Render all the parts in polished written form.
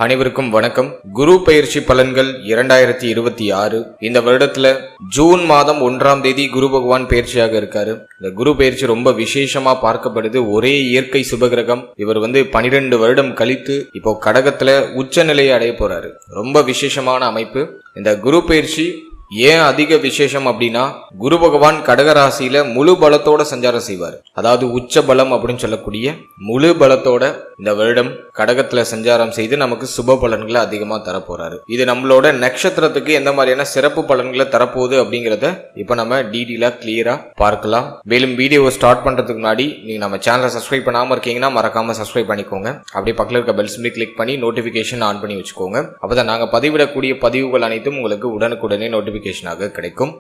அனைவருக்கும் வணக்கம். குரு பெயர்ச்சி பலன்கள் 2026. இந்த வருடத்துல ஜூன் மாதம் 1ஆம் தேதி குரு பகவான் பெயர்ச்சியாக இருக்காரு. இந்த குரு பெயர்ச்சி ரொம்ப விசேஷமா பார்க்கப்படுது. ஒரே இயற்கை சுபகிரகம். இவர் 12 வருடம் கழித்து இப்போ கடகத்துல உச்ச நிலையை அடைய போறாரு. ரொம்ப விசேஷமான அமைப்பு. இந்த குரு பெயர்ச்சி ஏன் அதிக விசேஷம் அப்படின்னா, குரு பகவான் கடகராசியில முழு பலத்தோட சஞ்சாரம் செய்வார். அதாவது உச்ச பலம் அப்படின்னு சொல்லக்கூடிய முழு பலத்தோட இந்த வருடம் கடகத்துல சஞ்சாரம் செய்து நமக்கு சுப பலன்களை அதிகமா தரப்போறாரு. இது நம்மளோட நட்சத்திரத்துக்கு எந்த மாதிரியான சிறப்பு பலன்களை தரப்போகுது அப்படிங்கறத இப்ப நம்ம டீடெயிலா கிளியரா பார்க்கலாம். மேலும் வீடியோவை ஸ்டார்ட் பண்றதுக்கு முன்னாடி நீங்க நம்ம சேனலை சப்ஸ்கிரைப் பண்ணாம இருக்கீங்கன்னா மறக்காம சப்ஸ்கிரைப் பண்ணிக்கோங்க. அப்படியே பக்கத்துல இருக்க பெல் சிம்பலை கிளிக் பண்ணி நோட்டிபிகேஷன் ஆன் பண்ணி வச்சுக்கோங்க. அப்பதான் நாங்க பதிவிடக்கூடிய பதிவுகள் அனைத்தும் உங்களுக்கு உடனுக்குடனே நோட்டிபிகேஷனாக கிடைக்கும்.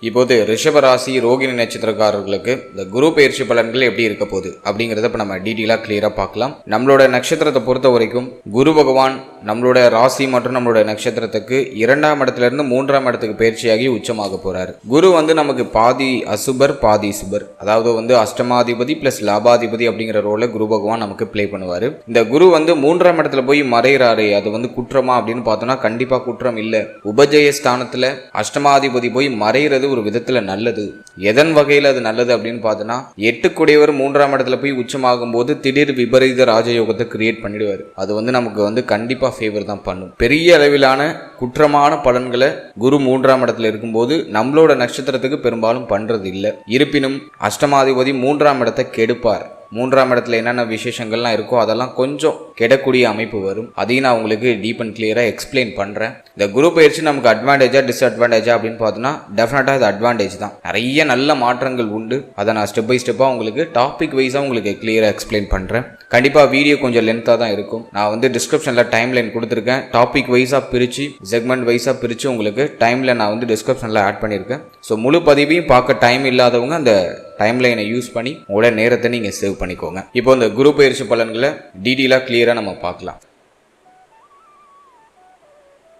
இப்போது ரிஷபராசி ரோகிணி நட்சத்திரக்காரர்களுக்கு இந்த குரு பெயர்ச்சி பலன்கள் எப்படி இருக்க போகுது அப்படிங்கறத இப்ப நம்ம டீடெயிலா கிளியரா பார்க்கலாம். நம்மளோட நட்சத்திரத்தை பொறுத்த வரைக்கும் குரு பகவான் நம்மளோட ராசி மற்றும் நம்மளோட நட்சத்திரத்துக்கு 2ஆம் இடத்துல இருந்து 3ஆம் இடத்துக்கு பயிற்சியாகி உச்சமாக போறாரு. குரு நமக்கு பாதி அசுபர் பாதி சுபர், அதாவது அஷ்டமாதிபதி பிளஸ் லாபாதிபதி அப்படிங்கிற ரோல குரு பகவான் நமக்கு பிளே பண்ணுவாரு. இந்த குரு 3ஆம் இடத்துல போய் மறைகிறாரு. அது குற்றமா அப்படின்னு பார்த்தோம்னா கண்டிப்பா குற்றம் இல்ல. உபஜய ஸ்தானத்துல அஷ்டமாதிபதி போய் மறைகிறது ஒரு விதத்துல நல்லது. எதன் வகையில அது நல்லது அப்படின்னு பார்த்தோம்னா, 8 கூடியவர் 3ஆம் இடத்துல போய் உச்சமாகும் போது திடீர் விபரீத ராஜயோகத்தை கிரியேட் பண்ணிடுவாரு. அது நமக்கு கண்டிப்பா ஃபேவர் தான் பண்ணும். பெரிய அளவிலான குற்றமான பலன்களை குரு 3ஆம் இடத்துல இருக்கும்போது நம்மளோட நட்சத்திரத்துக்கு பெரும்பாலும் பண்றது இல்லை. இருப்பினும் அஷ்டமாதிபதி 3ஆம் இடத்தை கெடுப்பார். 3ஆம் இடத்துல என்னென்ன விசேஷங்கள்லாம் இருக்கோ அதெல்லாம் கொஞ்சம் கெடக்கூடிய அமைப்பு வரும். அதையும் நான் உங்களுக்கு டீப் அண்ட் கிளியரா எக்ஸ்பிளைன் பண்றேன். இந்த குரு பயிற்சி நமக்கு அட்வான்டேஜா டிஸ்அட்வான்டேஜா அப்படின்னு பார்த்தோம்னா டெஃபினட்டா இது அட்வான்டேஜ் தான். நிறைய நல்ல மாற்றங்கள் உண்டு. அதை நான் ஸ்டெப் பை ஸ்டெப்பா உங்களுக்கு டாபிக் வைஸா உங்களுக்கு கிளியரா எக்ஸ்பிளைன் பண்றேன். கண்டிப்பா வீடியோ கொஞ்சம் லென்த்தா தான் இருக்கும். நான் டிஸ்கிரிப்ஷன்ல டைம் லைன் கொடுத்துருக்கேன். டாபிக் வைஸா பிரிச்சு செக்மெண்ட் வைஸா பிரிச்சு உங்களுக்கு டைம்ல நான் டிஸ்கிரிப்ஷன்ல ஆட் பண்ணியிருக்கேன். ஸோ முழு பதிவையும் பார்க்க டைம் இல்லாதவங்க அந்த டைம் லைனை யூஸ் பண்ணி உங்களோட நேரத்தை நீங்க சேவ் பண்ணிக்கோங்க. இப்போ இந்த குரு பயிற்சி பலன்களை டீடெயிலா கிளியரா நம்ம பார்க்கலாம்.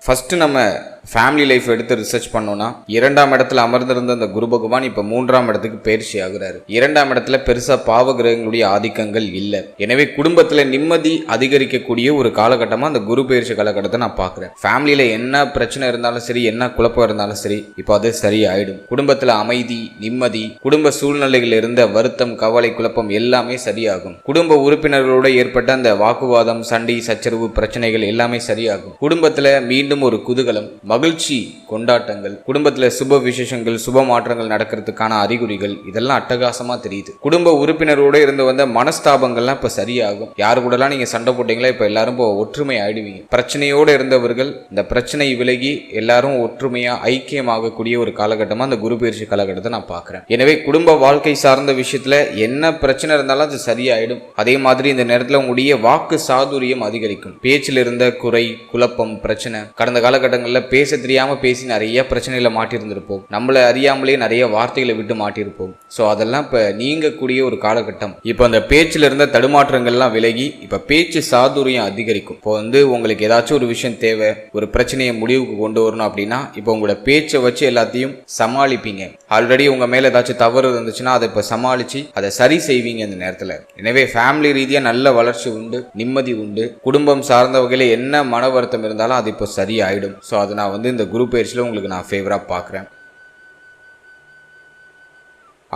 ஃபர்ஸ்ட் நம்ம ஃபேமிலி லைஃப் எடுத்து ரிசர்ச் பண்ணோம்னா, 2ஆம் இடத்துல அமர்ந்திருந்த அந்த குரு பகவான் இப்ப 3ஆம் இடத்துக்கு பயிற்சி ஆகுறாரு. 2ஆம் இடத்துல பெருசா பாவ கிரகங்களுடைய ஆதிக்கங்கள் இல்லை. எனவே குடும்பத்துல நிம்மதி அதிகரிக்கக்கூடிய ஒரு காலகட்டமா அந்த குரு பயிற்சி காலகட்டத்தை நான் பாக்குறேன். ஃபேமிலியில என்ன பிரச்சனை இருந்தாலும் சரி, என்ன குழப்பம் இருந்தாலும் சரி, இப்போ அது சரியாயிடும். குடும்பத்துல அமைதி, நிம்மதி, குடும்ப சூழ்நிலைகள் இருந்த வருத்தம், கவலை, குழப்பம் எல்லாமே சரியாகும். குடும்ப உறுப்பினர்களோட ஏற்பட்ட அந்த வாக்குவாதம், சண்டை, சச்சரவு, பிரச்சனைகள் எல்லாமே சரியாகும். குடும்பத்துல மீண்டும் ஒரு குதூகலம், மகிழ்ச்சி, கொண்டாட்டங்கள், குடும்பத்துல சுப விசேஷங்கள், சுப மாற்றங்கள் நடக்கிறதுக்கான அறிகுறிகள் இதெல்லாம் அட்டகாசமா தெரியுது. குடும்ப உறுப்பினரோட இருந்து வந்த மனஸ்தாபங்கள்லாம் இப்ப சரியாகும். யாரு கூடலாம் நீங்க சண்டை போட்டீங்களா இப்ப எல்லாரும் இப்போ ஒற்றுமை ஆயிடுவீங்க. பிரச்சனையோட இருந்தவர்கள் இந்த பிரச்சனை விலகி எல்லாரும் ஒற்றுமையா ஐக்கியமாகக்கூடிய ஒரு காலகட்டமா அந்த குரு பயிற்சி காலகட்டத்தை நான் பாக்குறேன். எனவே குடும்ப வாழ்க்கை சார்ந்த விஷயத்துல என்ன பிரச்சனை இருந்தாலும் அது சரியாயிடும். அதே மாதிரி இந்த நேரத்துல உங்களுடைய வாக்கு சாதுரியம் அதிகரிக்கும். பேச்சில் இருந்த குறை, குழப்பம், பிரச்சனை, கடந்த காலகட்டங்கள்ல பேச தெரியாம பேசி நிறைய பிரச்சனைகளை மாட்டிருந்திருப்போம். நம்மள அறியாமலே நிறைய வார்த்தைகளை விட்டு மாட்டிருப்போம். சோ அதெல்லாம் இப்ப நீங்கக்கூடிய ஒரு காலகட்டம். இப்ப அந்த பேச்சில இருந்த தடுமாற்றங்கள்லாம் விலகி இப்ப பேச்சு சாதுரியம் அதிகரிக்கும். இப்போ உங்களுக்கு ஏதாச்சும் ஒரு விஷயம் தேவை, ஒரு பிரச்சனையை முடிவுக்கு கொண்டு வரணும் அப்படின்னா இப்போ உங்களோட பேச்சை வச்சு எல்லாத்தையும் சமாளிப்பீங்க. ஆல்ரெடி உங்க மேல ஏதாச்சும் தவறு இருந்துச்சுன்னா அதை இப்ப சமாளிச்சு அதை சரி செய்வீங்க இந்த நேரத்துல. எனவே ஃபேமிலி ரீதியா நல்ல வளர்ச்சி உண்டு, நிம்மதி உண்டு. குடும்பம் சார்ந்த வகையில என்ன மன வருத்தம் இருந்தாலும் அது இப்போ சரியாயிடும். ஸோ அது நான் இந்த குரு பயிற்சியில் உங்களுக்கு நான் ஃபேவரா பார்க்குறேன்.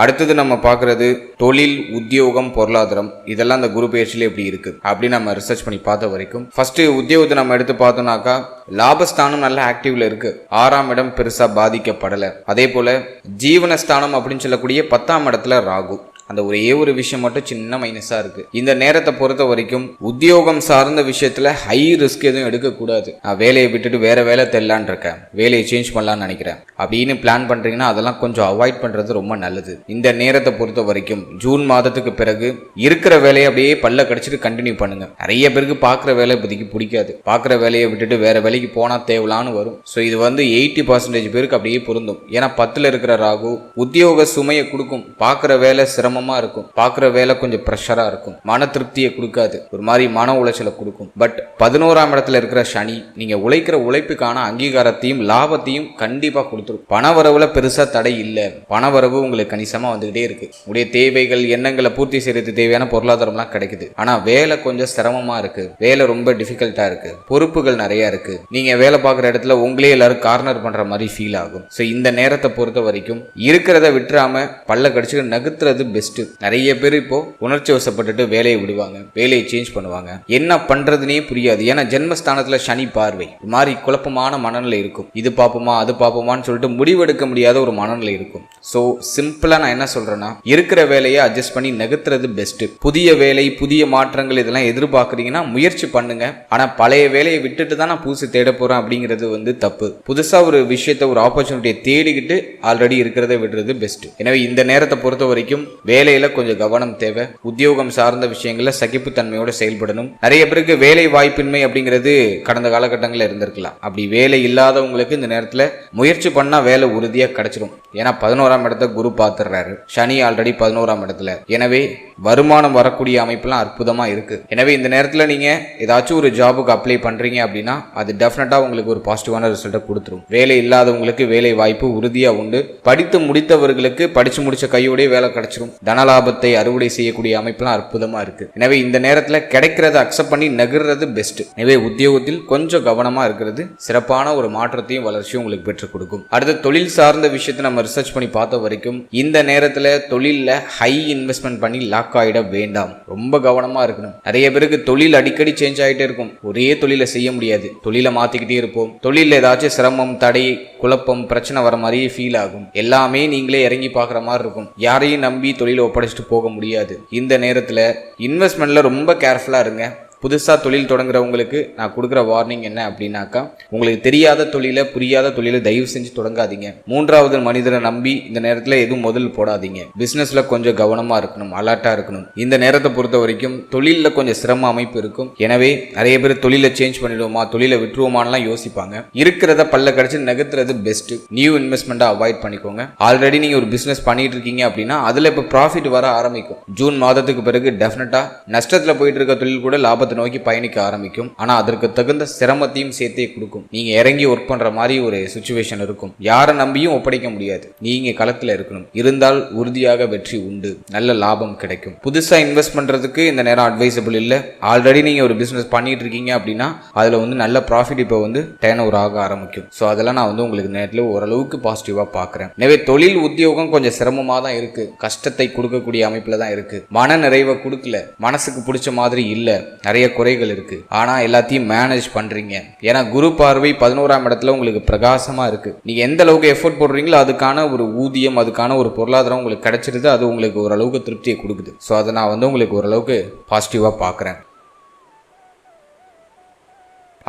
அடுத்தது நம்ம பார்க்கறது தொழில், உத்தியோகம், பொருளாதாரம் இதெல்லாம் அந்த குரு பயிற்சியில எப்படி இருக்கு அப்படின்னு நம்ம ரிசர்ச் பண்ணி பார்த்த வரைக்கும் ஃபர்ஸ்ட் உத்தியோகத்தை நம்ம எடுத்து பார்த்தோம்னாக்கா லாபஸ்தானம் நல்ல ஆக்டிவ்ல இருக்கு. 6ஆம் இடம் பெருசா பாதிக்கப்படல. அதே போல ஜீவனஸ்தானம் அப்படின்னு சொல்லக்கூடிய 10ஆம் இடத்துல ராகு. அந்த ஒரே ஒரு விஷயம் மட்டும் சின்ன மைனஸா இருக்கு. இந்த நேரத்தை பொறுத்த வரைக்கும் உத்தியோகம் சார்ந்த விஷயத்துல ஹை ரிஸ்க் எதுவும் எடுக்கக்கூடாது. நான் வேலையை விட்டுட்டு வேற வேலை தெரியலான் இருக்கேன், வேலையை சேஞ்ச் பண்ணலான்னு நினைக்கிறேன் அப்படின்னு பிளான் பண்றீங்கன்னா அதெல்லாம் கொஞ்சம் அவாய்ட் பண்றது ரொம்ப நல்லது. இந்த நேரத்தை பொறுத்த வரைக்கும் ஜூன் மாதத்துக்கு பிறகு இருக்கிற வேலையை அப்படியே பல்ல கடிச்சிட்டு கண்டினியூ பண்ணுங்க. நிறைய பேருக்கு பாக்குற வேலை இப்போதைக்கு பிடிக்காது. பாக்குற வேலையை விட்டுட்டு வேற வேலைக்கு போனா தேவலான்னு வரும். ஸோ இது 80% பேருக்கு அப்படியே பொருந்தும். ஏன்னா 10ல் இருக்கிற ராகு உத்தியோக சுமையை கொடுக்கும். பாக்குற வேலை சிரமம் சிரமமா இருக்கும், பார்க்குற வேலை கொஞ்சம் ப்ரெஷரா இருக்கும், மன திருப்தியை கொடுக்காது, ஒரு மாதிரி மன உளைச்சலை கொடுக்கும். பட் 11ஆம் இடத்துல இருக்கிற சனி நீங்க உழைக்கிற உழைப்புக்கான அங்கீகாரத்தையும் லாபத்தையும் கண்டிப்பா கொடுத்துரும். பணவரவுல பெருசா தடை இல்லை, பணவரவு உங்களுக்கு கணிசமா வந்துகிட்டே இருக்கு. உங்களுடைய தேவைகள் எண்ணங்களை பூர்த்தி செய்யறதுக்கு தேவையான பொருளாதாரம்லாம் கிடைக்குது. ஆனா வேலை கொஞ்சம் சிரமமா இருக்கு, வேலை ரொம்ப டிஃபிகல்ட்டா இருக்கு, பொறுப்புகள் நிறைய இருக்கு, நீங்க வேலை பார்க்குற இடத்துல உங்களே எல்லாரும் கார்னர் பண்ற மாதிரி ஃபீல் ஆகும். ஸோ இந்த நேரத்தை பொறுத்த வரைக்கும் இருக்கிறத விட்டுறாம பல்ல கடிச்சு நகர்த்துறது பெஸ்ட். நிறைய பேர் இப்போ உணர்ச்சி வசப்பட்டுட்டு வேலையை விடுவாங்க, வேலையை சேஞ்ச் பண்ணுவாங்க, என்ன பண்றதுனே புரியாது. ஏன்னா ஜென்மஸ்தானத்துல சனி பார்வை மாதிரி குழப்பமான மனநிலை இருக்கும். இது பார்ப்போமா அது பார்ப்போமான்னு சொல்லிட்டு முடிவெடுக்க முடியாத ஒரு மனநிலை இருக்கும். ஸோ சிம்பிளா நான் என்ன சொல்றேன்னா, இருக்கிற வேலையை அட்ஜஸ்ட் பண்ணி நகர்த்துறது பெஸ்ட். புதிய வேலை புதிய மாற்றங்கள் இதெல்லாம் எதிர்பார்க்குறீங்கன்னா முயற்சி பண்ணுங்க. ஆனா பழைய வேலையை விட்டுட்டு தான் நான் புதுசு தேட போறேன் அப்படிங்கிறது தப்பு. புதுசா ஒரு விஷயத்தை ஒரு ஆப்பர்ச்சுனிட்டியை தேடிக்கிட்டு ஆல்ரெடி இருக்கிறத விடுறது பெஸ்ட். எனவே இந்த நேரத்தை பொறுத்த வரைக்கும் வேலையில கொஞ்சம் கவனம் தேவை. உத்தியோகம் சார்ந்த விஷயங்கள்ல சகிப்புத்தன்மையோட செயல்படணும். நிறைய பேருக்கு வேலை வாய்ப்பின்மை அப்படிங்கிறது கடந்த காலகட்டங்களில் இருந்திருக்கலாம். அப்படி வேலை இல்லாதவங்களுக்கு இந்த நேரத்தில் முயற்சி பண்ணா வேலை உறுதியா கிடைச்சிடும். ஏன்னா 11ஆம் இடத்தை குரு பார்த்துடுறாரு, சனி ஆல்ரெடி 11ஆம் இடத்துல. எனவே வருமானம் வரக்கூடிய அமைப்புலாம் அற்புதமா இருக்கு. எனவே இந்த நேரத்தில் நீங்க ஏதாச்சும் ஒரு ஜாபுக்கு அப்ளை பண்றீங்க அப்படின்னா அது டெஃபினட்டா உங்களுக்கு ஒரு பாசிட்டிவான ரிசல்ட்டை கொடுத்துரும். வேலை இல்லாதவங்களுக்கு வேலை வாய்ப்பு உறுதியா உண்டு. படித்து முடித்தவர்களுக்கு படிச்சு முடிச்ச கையோடய வேலை கிடைச்சிரும். தனலாபத்தை அறுவடை செய்யக்கூடிய அமைப்புலாம் அற்புதமா இருக்கு. எனவே இந்த நேரத்தில் கிடைக்கிறத அக்செப்ட் பண்ணி நகர்றது பெஸ்ட். எனவே உத்தியோகத்தில் கொஞ்சம் கவனமா இருக்கிறது சிறப்பான ஒரு மாற்றத்தையும் வளர்ச்சியும் உங்களுக்கு பெற்றுக் கொடுக்கும். அடுத்து தொழில் சார்ந்த விஷயத்தை நம்ம ரிசர்ச் பண்ணி பார்த்த வரைக்கும் இந்த நேரத்தில் தொழில ஹை இன்வெஸ்ட்மெண்ட் பண்ணி லாக் ஆயிட வேண்டாம். ரொம்ப கவனமா இருக்கணும். நிறைய பேருக்கு தொழில் அடிக்கடி சேஞ்ச் ஆகிட்டே இருக்கும். ஒரே தொழிலை செய்ய முடியாது, தொழிலை மாத்திக்கிட்டே இருப்போம். தொழில ஏதாச்சும் சிரமம் தடை குழப்பம் பிரச்சனை வர மாதிரியே ஃபீல் ஆகும். எல்லாமே நீங்களே இறங்கி பார்க்குற மாதிரி இருக்கும். யாரையும் நம்பி தொழிலை ஒப்படைச்சிட்டு போக முடியாது. இந்த நேரத்தில் இன்வெஸ்ட்மெண்ட்ல ரொம்ப கேர்ஃபுல்லா இருங்க. புதுசாக தொழில் தொடங்குறவங்களுக்கு நான் கொடுக்குற வார்னிங் என்ன அப்படின்னாக்கா, உங்களுக்கு தெரியாத தொழிலை புரியாத தொழிலை தயவு செஞ்சு தொடங்காதீங்க. மூன்றாவது மனிதரை நம்பி இந்த நேரத்தில் எதுவும் முதல் போடாதீங்க. பிஸ்னஸில் கொஞ்சம் கவனமாக இருக்கணும், அலர்ட்டாக இருக்கணும். இந்த நேரத்தை பொறுத்த வரைக்கும் தொழிலில் கொஞ்சம் சிரம அமைப்பு இருக்கும். எனவே நிறைய பேர் தொழிலை சேஞ்ச் பண்ணிடுவோமா தொழிலை விட்டுருவோமான்லாம் யோசிப்பாங்க. இருக்கிறத பல்ல கடிச்சு நகர்த்துறது பெஸ்ட். நியூ இன்வெஸ்ட்மெண்ட்டை அவாய்ட் பண்ணிக்கோங்க. ஆல்ரெடி நீங்கள் ஒரு பிஸ்னஸ் பண்ணிட்டு இருக்கீங்க அப்படின்னா அதில் இப்போ ப்ராஃபிட் வர ஆரம்பிக்கும். ஜூன் மாதத்துக்கு பிறகு டெஃபினட்டாக நஷ்டத்தில் போயிட்டு இருக்க தொழில் கூட லாபத்தை நோக்கி பயணிக்க ஆரம்பிக்கும். ஆனா அதற்கு தகுந்த சிரமத்தையும் சேர்த்தே கொடுக்கும். நீங்க இறங்கி ஒர்க் பண்ற மாதிரி ஒரு சிச்சுவேஷன் இருக்கும். யாரை நம்பியும் ஒப்படைக்க முடியாது. நீங்க களத்துல இருக்கணும். இருந்தால் உறுதியாக வெற்றி உண்டு, நல்ல லாபம் கிடைக்கும். புதுசா இன்வெஸ்ட் பண்றதுக்கு இந்த நேரம் அட்வைசபிள் இல்லை. ஆல்ரெடி நீங்க ஒரு பிசினஸ் பண்ணிட்டு இருக்கீங்க அப்படின்னா அதுல நல்ல ப்ராஃபிட் இப்போ டேர்ன் ஓவர் ஆக ஆரம்பிக்கும். ஸோ அதெல்லாம் நான் உங்களுக்கு நேரத்தில் ஓரளவுக்கு பாசிட்டிவா பாக்குறேன். எனவே தொழில் உத்தியோகம் கொஞ்சம் சிரமமா தான் இருக்கு, கஷ்டத்தை கொடுக்கக்கூடிய அமைப்புல தான் இருக்கு. மன நிறைவை கொடுக்கல, மனசுக்கு பிடிச்ச மாதிரி இல்லை, நிறைய குறைகள் இருக்கு. ஆனா எல்லாத்தையும் மேனேஜ் பண்றீங்க. ஏன்னா குரு பார்வை 11ஆம் இடத்துல உங்களுக்கு பிரகாசமா இருக்கு. நீங்க எந்த அளவுக்கு எஃபோர்ட் போடுறீங்களோ அதுக்கான ஒரு ஊதியம் அதுக்கான ஒரு பொருளாதாரம் உங்களுக்கு கிடைச்சிருது. அது உங்களுக்கு ஓரளவுக்கு திருப்தியை கொடுக்குது. ஸோ அதை நான் உங்களுக்கு ஓரளவுக்கு பாசிட்டிவா பார்க்குறேன்.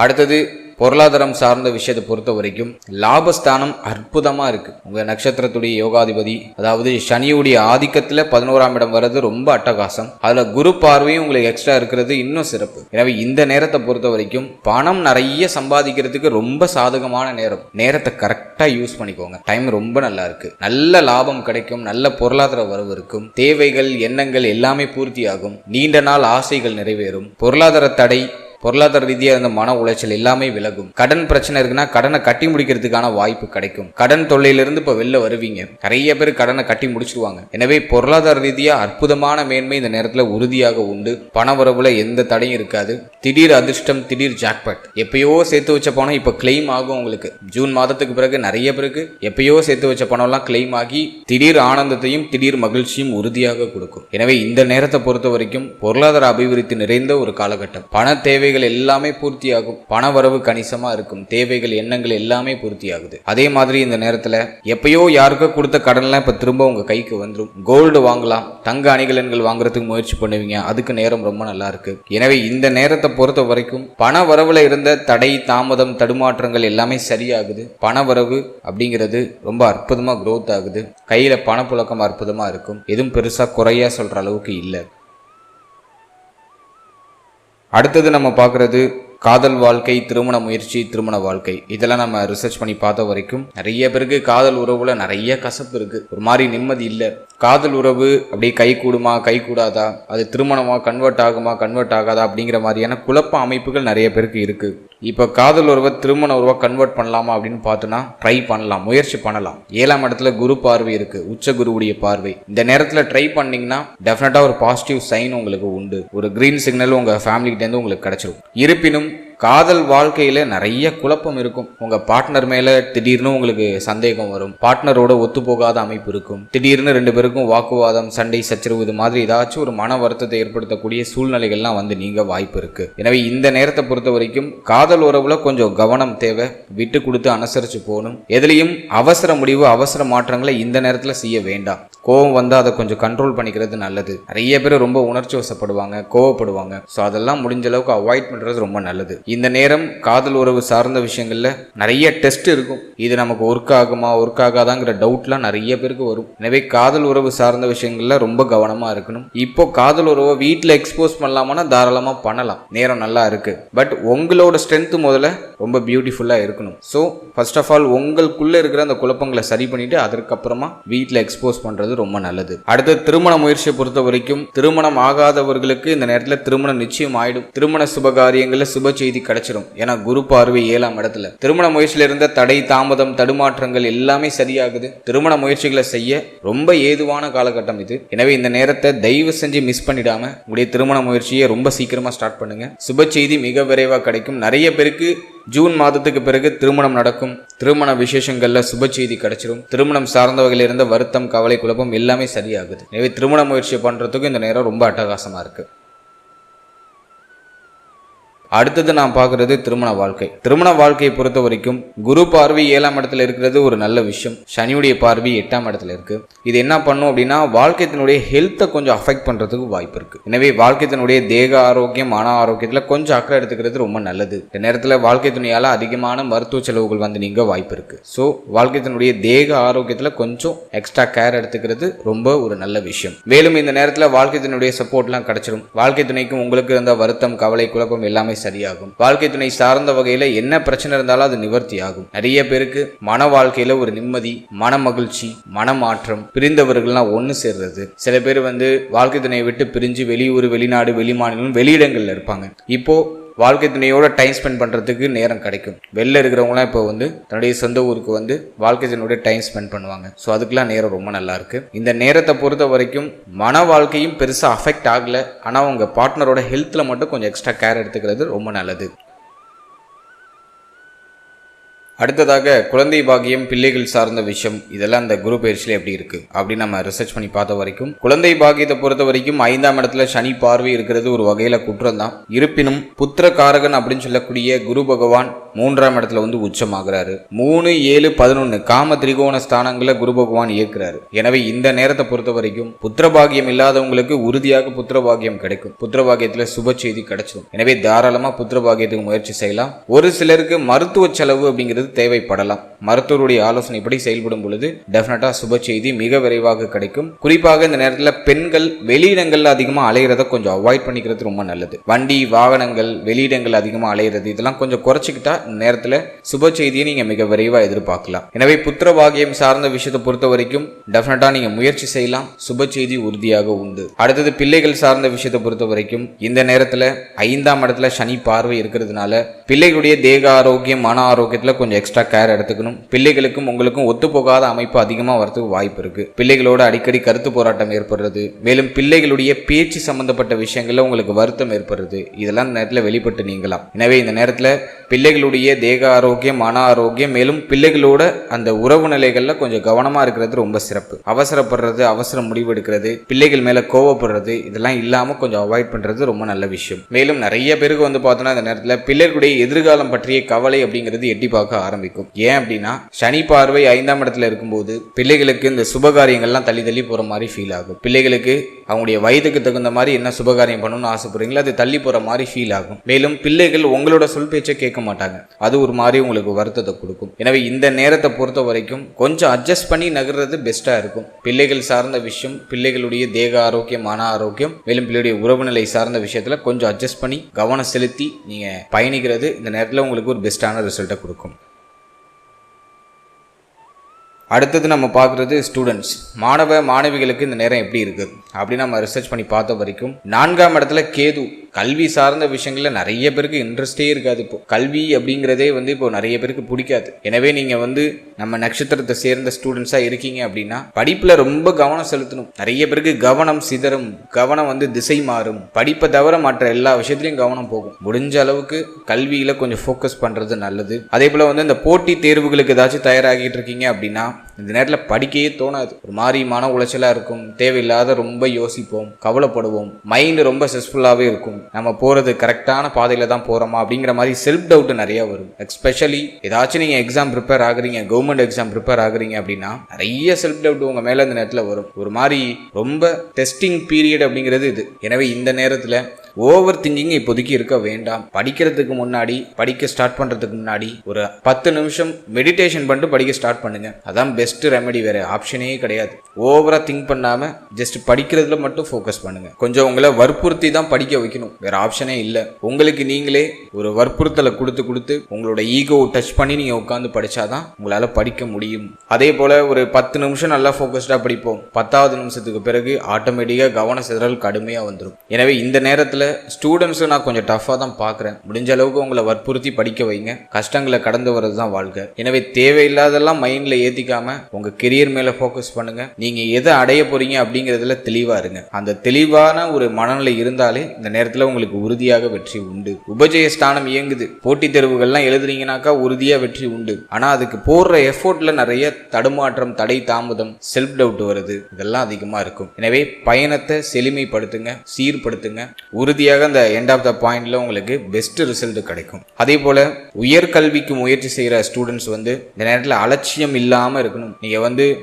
அடுத்தது பொருளாதாரம் சார்ந்த விஷயத்தை பொறுத்த வரைக்கும் லாபஸ்தானம் அற்புதமா இருக்கு. உங்க நட்சத்திரத்துடைய யோகாதிபதி அதாவது சனியுடைய ஆதிக்கத்துல 11ஆம் இடம் வர்றது ரொம்ப அட்டகாசம். அதுல குரு பார்வையும் உங்களுக்கு எக்ஸ்ட்ரா இருக்கிறது இன்னும் சிறப்பு. எனவே இந்த நேரத்தை பொறுத்த வரைக்கும் பணம் நிறைய சம்பாதிக்கிறதுக்கு ரொம்ப சாதகமான நேரம். நேரத்தை கரெக்டா யூஸ் பண்ணிக்கோங்க. டைம் ரொம்ப நல்லா இருக்கு. நல்ல லாபம் கிடைக்கும், நல்ல பொருளாதார வரவு இருக்கும், தேவைகள் எண்ணங்கள் எல்லாமே பூர்த்தி ஆகும், நீண்ட நாள் ஆசைகள் நிறைவேறும், பொருளாதார தடை பொருளாதார ரீதியாக இருந்த மன உளைச்சல் எல்லாமே விலகும். கடன் பிரச்சனை இருக்குன்னா கடனை கட்டி முடிக்கிறதுக்கான வாய்ப்பு கிடைக்கும். கடன் தொல்லையிலிருந்து இப்போ வெளில வருவீங்க. நிறைய பேர் கடனை கட்டி முடிச்சிருவாங்க. எனவே பொருளாதார ரீதியாக அற்புதமான மேன்மை இந்த நேரத்தில் உறுதியாக உண்டு. பணவரவுல எந்த தடையும் இருக்காது. திடீர் அதிர்ஷ்டம், திடீர் ஜாக்பாட். எப்பயோ சேர்த்து வச்ச பணம் இப்போ கிளைம் ஆகும். உங்களுக்கு ஜூன் மாதத்துக்கு பிறகு நிறைய பேருக்கு எப்பயோ சேர்த்து வச்ச பணம்லாம் கிளைம் ஆகி திடீர் ஆனந்தத்தையும் திடீர் மகிழ்ச்சியும் உறுதியாக கொடுக்கும். எனவே இந்த நேரத்தை பொறுத்த வரைக்கும் பொருளாதார அபிவிருத்தி நிறைந்த ஒரு காலகட்டம். பண தேவை எல்லாமே பூர்த்தியாகும். பண வரவு கணிசமா இருக்கும். தேவைகள் எண்ணங்கள் எல்லாமே பூர்த்தியாகுது. அதே மாதிரி இந்த நேரத்துல எப்பயோ யாருக்கோ கொடுத்த கடன்லாம் இப்ப திரும்ப உங்க கைக்கு வந்துடும். கோல்டு வாங்கலாம், தங்க அணிகலன்கள் வாங்குறதுக்கு முயற்சி பண்ணுவீங்க. அதுக்கு நேரம் ரொம்ப நல்லா இருக்கு. எனவே இந்த நேரத்தை பொறுத்த வரைக்கும் பண வரவுல இருந்த தடை தாமதம் தடுமாற்றங்கள் எல்லாமே சரியாகுது. பண வரவு அப்படிங்கிறது ரொம்ப அற்புதமா growth ஆகுது. கையில பணப்புழக்கம் அற்புதமா இருக்கும். எதுவும் பெருசா குறையா சொல்ற அளவுக்கு இல்லை. அடுத்தது நம்ம பார்க்கறது காதல் வாழ்க்கை, திருமண முயற்சி, திருமண வாழ்க்கை இதெல்லாம் நம்ம ரிசர்ச் பண்ணி பார்த்த வரைக்கும் நிறைய பேருக்கு காதல் உறவுல நிறைய கசப்பு இருக்கு, ஒரு மாதிரி நிம்மதி இல்லை. காதல் உறவு அப்படியே கை கூடுமா கை கூடாதா, அது திருமணமா கன்வெர்ட் ஆகுமா கன்வெர்ட் ஆகாதா அப்படிங்கிற மாதிரியான குழப்ப அமைப்புகள் நிறைய பேருக்கு இருக்கு. இப்போ காதல் உறவை திருமண உறவை கன்வெர்ட் பண்ணலாமா அப்படின்னு பார்த்தோன்னா ட்ரை பண்ணலாம், முயற்சி பண்ணலாம். 7ஆம் இடத்துல குரு பார்வை இருக்கு, உச்ச குருவுடைய பார்வை. இந்த நேரத்தில் ட்ரை பண்ணீங்கன்னா டெஃபினட்டா ஒரு பாசிட்டிவ் சைன் உங்களுக்கு உண்டு, ஒரு கிரீன் சிக்னல் உங்க ஃபேமிலிகிட்ட இருந்து உங்களுக்கு கிடைச்சிடும். இருப்பினும் காதல் வாழ்க்கையில நிறைய குழப்பம் இருக்கும். உங்க பார்ட்னர் மேல திடீர்னு உங்களுக்கு சந்தேகம் வரும், பார்ட்னரோட ஒத்து போகாத அமைப்பு இருக்கும், திடீர்னு 2 பேருக்கும் வாக்குவாதம், சண்டை, சச்சரவு இது மாதிரி ஏதாச்சும் ஒரு மன வருத்தத்தை ஏற்படுத்தக்கூடிய சூழ்நிலைகள்லாம் வந்து நீங்க வாய்ப்பு இருக்கு. எனவே இந்த நேரத்தை பொறுத்த வரைக்கும் காதல் உறவுல கொஞ்சம் கவனம் தேவை, விட்டு கொடுத்து அனுசரிச்சு போகணும். எதுலையும் அவசர முடிவு, அவசர மாற்றங்களை இந்த நேரத்துல செய்ய வேண்டாம். கோவம் வந்து அதை கொஞ்சம் கண்ட்ரோல் பண்ணிக்கிறது நல்லது. நிறைய பேர் ரொம்ப உணர்ச்சி வசப்படுவாங்க, கோவப்படுவாங்க. ஸோ அதெல்லாம் முடிஞ்ச அளவுக்கு அவாய்ட் பண்றது ரொம்ப நல்லது. இந்த நேரம் காதல் உறவு சார்ந்த விஷயங்கள்ல நிறைய டெஸ்ட் இருக்கும், இது நமக்கு ஒர்க் ஆகுமா ஒர்க் ஆகாதாங்கிற டவுட்லாம் நிறைய பேருக்கு வரும். எனவே காதல் உறவு சார்ந்த விஷயங்கள்ல ரொம்ப கவனமா இருக்கணும். இப்போ காதல் உறவை வீட்டில் எக்ஸ்போஸ் பண்ணலாமான்னா தாராளமா பண்ணலாம், நேரம் நல்லா இருக்கு. பட் உங்களோட ஸ்ட்ரென்த் முதல்ல ரொம்ப பியூட்டிஃபுல்லா இருக்கணும். ஸோ ஃபர்ஸ்ட் ஆஃப் ஆல் உங்களுக்குள்ள இருக்கிற அந்த குழப்பங்களை சரி பண்ணிட்டு அதற்கப்புறமா வீட்டில் எக்ஸ்போஸ் பண்றது ரொம்ப நல்லது. அடுத்து திருமண முயற்சியை பொறுத்த வரைக்கும் திருமணம் ஆகாதவர்களுக்கு இந்த நேரத்தில் திருமணம் நிச்சயம் ஆயிடும். திருமண சுபகாரியங்கள்ல சுப செய்தி கிடைச்சிடும். ஏன்னா குரு பார்வை 7ஆம் இடத்துல. திருமண முயற்சியில இருந்த தடை, தாமதம், தடுமாற்றங்கள் எல்லாமே சரியாகுது. திருமண முயற்சிகளை செய்ய ரொம்ப ஏதுவான காலகட்டம் இது. எனவே இந்த நேரத்தை தயவு செஞ்சு மிஸ் பண்ணிடாம உங்களுடைய திருமண முயற்சியை ரொம்ப சீக்கிரமா ஸ்டார்ட் பண்ணுங்க. சுப செய்தி மிக விரைவா கிடைக்கும். நிறைய பேருக்கு ஜூன் மாதத்துக்கு பிறகு திருமணம் நடக்கும். திருமண விசேஷங்கள்ல சுப செய்தி கிடைச்சிடும். திருமணம் சார்ந்த வகையில் இருந்த வருத்தம், கவலை, குழப்பம் எல்லாமே சரியாகுது. எனவே திருமண முயற்சியை பண்றதுக்கு இந்த நேரம் ரொம்ப அட்டகாசமா இருக்கு. அடுத்தது நான் பார்க்கறது திருமண வாழ்க்கை. திருமண வாழ்க்கையை பொறுத்த வரைக்கும் குரு பார்வை 7ஆம் இடத்துல இருக்கிறது ஒரு நல்ல விஷயம். சனியுடைய பார்வை 8ஆம் இடத்துல இருக்கு. இது என்ன பண்ணும் அப்படின்னா வாழ்க்கையினுடைய ஹெல்த்தை கொஞ்சம் அஃபெக்ட் பண்றதுக்கு வாய்ப்பு இருக்கு. எனவே வாழ்க்கையினுடைய தேக ஆரோக்கியம், மன ஆரோக்கியத்துல கொஞ்சம் அக்கறை எடுத்துக்கிறது ரொம்ப நல்லது. இந்த நேரத்துல வாழ்க்கை துணையால அதிகமான மருத்துவ செலவுகள் வந்து நீங்க வாய்ப்பு இருக்கு. ஸோ வாழ்க்கையினுடைய தேக ஆரோக்கியத்துல கொஞ்சம் எக்ஸ்ட்ரா கேர் எடுத்துக்கிறது ரொம்ப ஒரு நல்ல விஷயம். மேலும் இந்த நேரத்துல வாழ்க்கை துணையுடைய சப்போர்ட்லாம் கிடைச்சிடும். வாழ்க்கை துணைக்கும் உங்களுக்கு இருந்த வருத்தம், கவலை, குழப்பம் எல்லாமே சரியாகும். வாழ்க்கை துணை சார்ந்த வகையில என்ன பிரச்சனை இருந்தாலும் அது நிவர்த்தி ஆகும். நிறைய பேருக்கு மன வாழ்க்கையில ஒரு நிம்மதி, மன மகிழ்ச்சி, மனமாற்றம், பிரிந்தவர்கள்லாம் ஒண்ணு சேர்றது. சில பேர் வந்து வாழ்க்கை துணையை விட்டு பிரிஞ்சு வெளியூர், வெளிநாடு, வெளிமாநிலம், வெளியிடங்கள்ல இருப்பாங்க. இப்போ வாழ்க்கை துணையோட டைம் ஸ்பெண்ட் பண்றதுக்கு நேரம் கிடைக்கும். வெளில இருக்கிறவங்களாம் இப்போ வந்து தன்னுடைய சொந்த ஊருக்கு வந்து வாழ்க்கை துணையோட டைம் ஸ்பெண்ட் பண்ணுவாங்க. ஸோ அதுக்கெல்லாம் நேரம் ரொம்ப நல்லா இருக்கு. இந்த நேரத்தை பொறுத்த வரைக்கும் மன வாழ்க்கையும் பெருசா அஃபெக்ட் ஆகல. ஆனா உங்க பார்ட்னரோட ஹெல்த்ல மட்டும் கொஞ்சம் எக்ஸ்ட்ரா கேர் எடுத்துக்கிறது ரொம்ப நல்லது. அடுத்ததாக குழந்தை பாக்கியம், பிள்ளைகள் சார்ந்த விஷயம் இதெல்லாம் இந்த குரு பயிற்சியில எப்படி இருக்கு அப்படின்னு நம்ம ரிசர்ச் பண்ணி பார்த்த வரைக்கும் குழந்தை பாக்கியத்தை பொறுத்த வரைக்கும் 5ஆம் இடத்துல சனி பார்வை இருக்கிறது ஒரு வகையில குற்றம் தான். இருப்பினும் புத்திர காரகன் அப்படின்னு சொல்லக்கூடிய குரு பகவான் 3ஆம் இடத்துல வந்து உச்சமாகிறாரு. 3, 7, 11 காம திரிகோண ஸ்தானங்களை குரு பகவான் இயக்குறாரு. எனவே இந்த நேரத்தை பொறுத்த வரைக்கும் புத்திர பாக்கியம் இல்லாதவங்களுக்கு உறுதியாக புத்திர பாக்கியம் கிடைக்கும். புத்திர பாக்கியத்துல சுப செய்தி கிடைச்சிடும். எனவே தாராளமா புத்திர பாக்கியத்துக்கு முயற்சி செய்யலாம். ஒரு சிலருக்கு மருத்துவ செலவு அப்படிங்கிறது தேவைப்படலாம். மருத்துவருடைய ஆலோசனைப்படி செயல்படும் பொழுது டெஃபினட்டா சுப செய்தி மிக விரைவாக கிடைக்கும். குறிப்பாக இந்த நேரத்தில் பெண்கள் வெளியிடங்கள்ல அதிகமா அலையிறத கொஞ்சம் அவாய்ட் பண்ணிக்கிறது ரொம்ப நல்லது. வண்டி, வாகனங்கள், வெளியிடங்கள் அதிகமா அலையிறது இதெல்லாம் கொஞ்சம் குறைச்சிக்கிட்டா இந்த நேரத்தில் சுப செய்தியை நீங்க மிக விரைவா எதிர்பார்க்கலாம். எனவே புத்திர பாக்கியம் சார்ந்த விஷயத்தை பொறுத்த வரைக்கும் டெஃபினட்டா நீங்க முயற்சி செய்யலாம். சுப செய்தி உறுதியாக உண்டு. அடுத்தது பிள்ளைகள் சார்ந்த விஷயத்தை பொறுத்த வரைக்கும் இந்த நேரத்தில் 5ஆம் இடத்துல சனி பார்வை இருக்கிறதுனால பிள்ளைகளுடைய தேக ஆரோக்கியம், மன ஆரோக்கியத்துல கொஞ்சம் எக்ஸ்ட்ரா கேர் எடுத்துக்கணும். பிள்ளைகளுக்கும் உங்களுக்கும் ஒத்து போகாத அமைப்பு அதிகமாக வரதுக்கு வாய்ப்பு இருக்கு. பிள்ளைகளோட அடிக்கடி கருத்து போராட்டம் ஏற்படுறது, மேலும் பிள்ளைகளுடைய பேச்சு சம்பந்தப்பட்ட விஷயங்கள்ல உங்களுக்கு வருத்தம் ஏற்படுறது இதெல்லாம் இந்த நேரத்தில் வெளிப்பட்டு நீங்கலாம். எனவே இந்த நேரத்தில் பிள்ளைகளுடைய தேக ஆரோக்கியம், மன ஆரோக்கியம், மேலும் பிள்ளைகளோட அந்த உறவு நிலைகள்ல கொஞ்சம் கவனமா இருக்கிறது ரொம்ப சிறப்பு. அவசரப்படுறது, அவசர முடிவு எடுக்கிறது, பிள்ளைகள் மேல கோவப்படுறது இதெல்லாம் இல்லாம கொஞ்சம் அவாய்ட் பண்றது ரொம்ப நல்ல விஷயம். மேலும் நிறைய பேருக்கு வந்து பார்த்தோன்னா இந்த நேரத்தில் பிள்ளைகளுடைய எதிர்காலம் பற்றிய கவலை அப்படிங்கிறது எட்டி பார்க்க ஆரம்பிக்கும். ஏன் அப்படின்னா சனி பார்வை 5ஆம் இடத்துல இருக்கும்போது பிள்ளைகளுக்கு இந்த சுபகாரியங்கள்லாம் தள்ளி தள்ளி போற மாதிரி ஃபீல் ஆகும். பிள்ளைகளுக்கு அவங்களுடைய வயதுக்கு தகுந்த மாதிரி என்ன சுபகாரியம் பண்ணணும்னு ஆசைப்படுறீங்களோ அது தள்ளி போற மாதிரி ஃபீல் ஆகும். மேலும் பிள்ளைகள் உங்களோட சொல் பேச்சை கேட்க மாட்டாங்க. அது ஒரு மாதிரி உங்களுக்கு வருத்தத்தை கொடுக்கும். எனவே இந்த நேரத்தை பொறுத்த வரைக்கும் கொஞ்சம் அட்ஜஸ்ட் பண்ணி நகர்றது பெஸ்ட்டாக இருக்கும். பிள்ளைகள் சார்ந்த விஷயம், பிள்ளைகளுடைய தேக ஆரோக்கியம், மன ஆரோக்கியம், மேலும் பிள்ளையுடைய உறவு நிலை சார்ந்த விஷயத்தில் கொஞ்சம் அட்ஜஸ்ட் பண்ணி கவனம் செலுத்தி நீங்கள் பயணிக்கிறது இந்த நேரத்தில் உங்களுக்கு ஒரு பெஸ்ட்டான ரிசல்ட்டை கொடுக்கும். அடுத்தது நம்ம பார்க்குறது ஸ்டூடெண்ட்ஸ், மாணவ மாணவிகளுக்கு இந்த நேரம் எப்படி இருக்குது அப்படின்னு நம்ம ரிசர்ச் பண்ணி பார்த்த வரைக்கும் 4ஆம் இடத்துல கேது. கல்வி சார்ந்த விஷயங்களில் நிறைய பேருக்கு இன்ட்ரெஸ்டே இருக்காது. இப்போ கல்வி அப்படிங்கிறதே இப்போ நிறைய பேருக்கு பிடிக்காது. எனவே நீங்கள் நம்ம நட்சத்திரத்தை சேர்ந்த ஸ்டூடெண்ட்ஸாக இருக்கீங்க அப்படின்னா படிப்பில் ரொம்ப கவனம் செலுத்தணும். நிறைய பேருக்கு கவனம் சிதறும், கவனம் திசை மாறும், படிப்பை தவிர மற்ற எல்லா விஷயத்துலையும் கவனம் போகும். முடிஞ்ச அளவுக்கு கல்வியில் கொஞ்சம் ஃபோக்கஸ் பண்ணுறது நல்லது. அதே போல் இந்த போட்டி தேர்வுகளுக்கு ஏதாச்சும் தயாராகிட்டு இருக்கீங்க அப்படின்னா இந்த நேரத்தில் படிக்கையே தோணாது. ஒரு மாதிரி மன உளைச்சலாக இருக்கும், தேவையில்லாத ரொம்ப யோசிப்போம், கவலைப்படுவோம், மைண்டு ரொம்ப ஸ்ட்ரெஸ்ஃபுல்லாகவே இருக்கும். நம்ம போகிறது கரெக்டான பாதையில் தான் போகிறோமா அப்படிங்கிற மாதிரி செல்ஃப் டவுட் நிறைய வரும். எஸ்பெஷலி ஏதாச்சும் நீங்கள் எக்ஸாம் ப்ரிப்பேர் ஆகுறீங்க, கவர்மெண்ட் எக்ஸாம் ப்ரிப்பேர் ஆகுறீங்க அப்படின்னா நிறைய செல்ஃப் டவுட் உங்கள் மேலே இந்த நேரத்தில் வரும். ஒரு மாதிரி ரொம்ப டெஸ்டிங் பீரியட் அப்படிங்கிறது இது. எனவே இந்த நேரத்தில் ஓவர் திங்கிங் இப்போதைக்கு இருக்க வேண்டாம். படிக்கிறதுக்கு முன்னாடி, படிக்க ஸ்டார்ட் பண்ணுறதுக்கு முன்னாடி ஒரு 10 நிமிஷம் மெடிடேஷன் பண்ணிட்டு படிக்க ஸ்டார்ட் பண்ணுங்க. அதான் பெஸ்ட் ரெமெடி, வேற ஆப்ஷனே கிடையாது. ஓவரா திங்க் பண்ணாம ஜஸ்ட் படிக்கிறதுல மட்டும் ஃபோக்கஸ் பண்ணுங்க. கொஞ்சம் உங்களை வற்புறுத்தி தான் படிக்க வைக்கணும், வேற ஆப்ஷனே இல்லை. உங்களுக்கு நீங்களே ஒரு வற்புறுத்தலை கொடுத்து உங்களோட ஈகோவை டச் பண்ணி நீங்க உட்காந்து படிச்சாதான் உங்களால படிக்க முடியும். அதே போல ஒரு 10 நிமிஷம் நல்லா ஃபோக்கஸ்டா படிப்போம். 10வது நிமிஷத்துக்கு பிறகு ஆட்டோமேட்டிக்கா கவன சிதறல் கடுமையா வந்துடும். எனவே இந்த நேரத்தில் ஸ்டூடெண்ட்ஸை நான் கொஞ்சம் டஃப்பாக தான் பார்க்குறேன். முடிஞ்ச அளவுக்கு உங்களை வற்புறுத்தி படிக்க வைங்க. கஷ்டங்களை கடந்து வர்றது தான் வாழ்க்கை. எனவே தேவையில்லாதெல்லாம் மைண்டில் ஏற்றிக்காம உங்கள் கெரியர் மேலே ஃபோக்கஸ் பண்ணுங்க. நீங்கள் எதை அடைய போறீங்க அப்படிங்கிறதுல தெளிவாக இருங்க. அந்த தெளிவான ஒரு மனநிலை இருந்தாலே இந்த நேரத்தில் உங்களுக்கு உறுதியாக வெற்றி உண்டு. உபஜய ஸ்தானம் இயங்குது. போட்டித் தேர்வுகள்லாம் எழுதுறீங்கன்னாக்கா உறுதியாக வெற்றி உண்டு. ஆனால் அதுக்கு போடுற எஃபோர்ட்ல நிறைய தடுமாற்றம், தடை, தாமதம், செல்ஃப் டவுட் வருது. இதெல்லாம் அதிகமாக இருக்கும். எனவே பயணத்தை செழுமைப்படுத்துங்க, சீர்படுத்துங்க. உறுதியாக அந்த எண்ட் ஆஃப் த பாயிண்ட்ல உங்களுக்கு பெஸ்ட் ரிசல்ட் கிடைக்கும். அதே போல உயர்கல்விக்கு முயற்சி செய்யற ஸ்டூடெண்ட்ஸ் இந்த நேரத்தில் அலட்சியம் இல்லாம இருக்கணும். நீங்க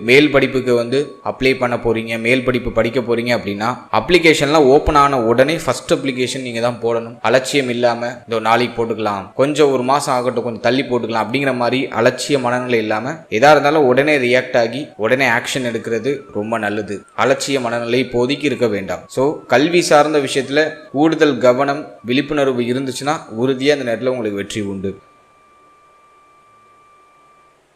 மேல் படிப்புக்கு அப்ளை பண்ண போறீங்க, மேல் படிப்பு படிக்க போறீங்க அப்படின்னா அப்ளிகேஷன்லாம் ஓப்பன் ஆன உடனே ஃபர்ஸ்ட் அப்ளிகேஷன் நீங்க தான் போடணும். அலட்சியம் இல்லாம இந்த நாளைக்கு போட்டுக்கலாம், கொஞ்சம் ஒரு மாசம் ஆகட்டும், கொஞ்சம் தள்ளி போட்டுக்கலாம் அப்படிங்கிற மாதிரி அலட்சிய மனநிலை இல்லாம எதா இருந்தாலும் உடனே ரியாக்ட் ஆகி உடனே ஆக்ஷன் எடுக்கிறது ரொம்ப நல்லது. அலட்சிய மனநிலை இப்போதைக்கு இருக்க வேண்டாம். ஸோ கல்வி சார்ந்த விஷயத்துல கூடுதல் கவனம், விழிப்புணர்வு இருந்துச்சுன்னா உறுதியா இந்த நேரத்தில் உங்களுக்கு வெற்றி உண்டு.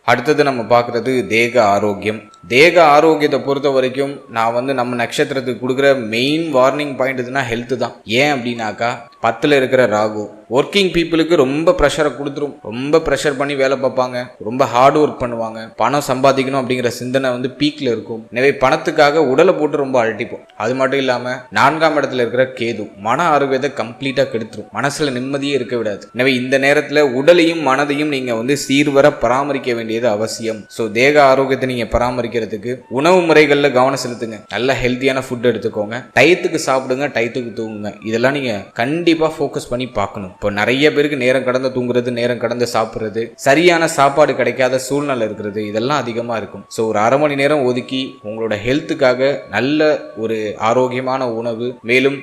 அடுத்தது நம்ம பார்க்குறது தேக ஆரோக்கியம். தேக ஆரோக்கியத்தை பொறுத்த வரைக்கும் நான் நம்ம நட்சத்திரத்துக்கு கொடுக்குற மெயின் வார்னிங் பாயிண்ட் எதுனா ஹெல்த் தான். ஏன் அப்படின்னாக்கா 10ல் இருக்கிற ராகு ஒர்க்கிங் பீப்புளுக்கு ரொம்ப ப்ரெஷரை கொடுத்துரும். ரொம்ப ப்ரெஷர் பண்ணி வேலை பார்ப்பாங்க, ரொம்ப ஹார்ட் ஒர்க் பண்ணுவாங்க, பணம் சம்பாதிக்கணும் அப்படிங்கிற சிந்தனை பீக்கில் இருக்கும். எனவே பணத்துக்காக உடலை போட்டு ரொம்ப அழட்டிப்போம். அது மட்டும் இல்லாமல் 4ஆம் இடத்துல இருக்கிற கேது மன ஆரோக்கியத்தை கம்ப்ளீட்டாக கெடுத்துரும். மனசில் நிம்மதியே இருக்க விடாது. எனவே இந்த நேரத்தில் உடலையும் மனதையும் நீங்கள் சீர்வர பராமரிக்க வேண்டியது அவசியம். ஸோ தேக ஆரோக்கியத்தை நீங்கள் பராமரிக்கிறதுக்கு உணவு முறைகளில் கவனம் செலுத்துங்க. நல்ல ஹெல்த்தியான ஃபுட் எடுத்துக்கோங்க, டயத்துக்கு சாப்பிடுங்க, டயத்துக்கு தூங்குங்க. இதெல்லாம் நீங்கள் கண்டிப்பாக ஃபோக்கஸ் பண்ணி பார்க்கணும். இப்போ நிறைய பேருக்கு நேரம் கடந்து தூங்குறது, நேரம் கடந்து சாப்பிட்றது, சரியான சாப்பாடு கிடைக்காத சூழ்நிலை இருக்கிறது, இதெல்லாம் அதிகமாக இருக்கும். ஸோ ஒரு அரை மணி நேரம் ஒதுக்கி உங்களோட ஹெல்த்துக்காக நல்ல ஒரு ஆரோக்கியமான உணவு, மேலும்